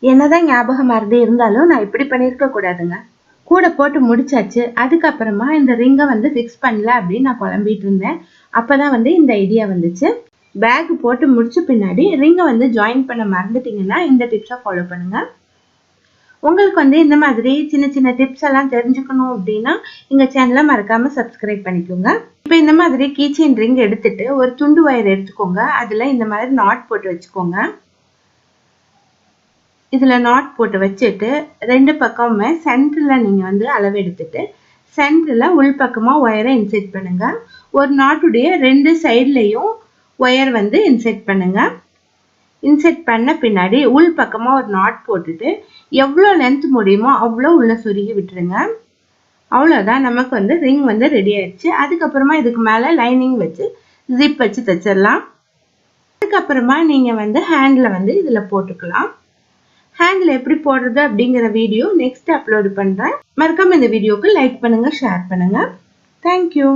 என்னதான் ஞாபக மறதி இருந்தாலும் நான் இப்படி பண்ணிருக்க கூடாதுங்க. கூட போட்டு முடிச்சாச்சு. அதுக்கப்புறமா இந்த ரிங்கை வந்து ஃபிக்ஸ் பண்ணல அப்படின்னு நான் குழம்பிட்டு இருந்தேன். அப்பதான் வந்து இந்த ஐடியா வந்துச்சு. பேக் போட்டு முடிச்ச பின்னாடி ரிங்கை வந்து ஜாயின் பண்ண மறந்துட்டீங்கன்னா இந்த டிப்ஸை ஃபாலோ பண்ணுங்க. உங்களுக்கு வந்து இந்த மாதிரி சின்ன சின்ன டிப்ஸ் எல்லாம் தெரிஞ்சுக்கணும் அப்படின்னா எங்க சேனலை மறக்காம சப்ஸ்கிரைப் பண்ணிக்கோங்க. இப்போ இந்த மாதிரி கீச்செயின் ரிங் எடுத்துட்டு ஒரு துண்டு வயர் எடுத்துக்கோங்க. அதுல இந்த மாதிரி நாட் போட்டு வச்சுக்கோங்க. இதுல நாட் போட்டு வச்சுட்டு ரெண்டு பக்கமுமே சென்டர்ல நீங்க வந்து அளவு எடுத்துட்டு சென்டர்ல உள் பக்கமா ஒயரை இன்செர்ட் பண்ணுங்க. ஒரு நாட்டுடைய ரெண்டு சைட்லயும் ஒயர் வந்து இன்செர்ட் பண்ணுங்க. இன்செர்ட் பண்ண பின்னாடி உள் பக்கமா ஒரு நாட் போட்டுட்டு எவ்வளோ லென்த் முடியுமோ அவ்வளோ உள்ள சொருகி விட்டுருங்க. அவ்வளோதான், நமக்கு வந்து ரிங் வந்து ரெடி ஆயிடுச்சு. அதுக்கப்புறமா இதுக்கு மேல லைனிங் வச்சு ஜிப் வச்சு தைச்சிடலாம். அதுக்கப்புறமா நீங்க வந்து ஹேண்ட்ல வந்து இதுல போட்டுக்கலாம். ஹேண்ட்ல எப்படி போடுறது அப்படிங்கிற வீடியோ நெக்ஸ்ட் அப்லோட் பண்றேன். மறக்காம இந்த வீடியோக்கு லைக் பண்ணுங்க, ஷேர் பண்ணுங்க. தேங்க்யூ.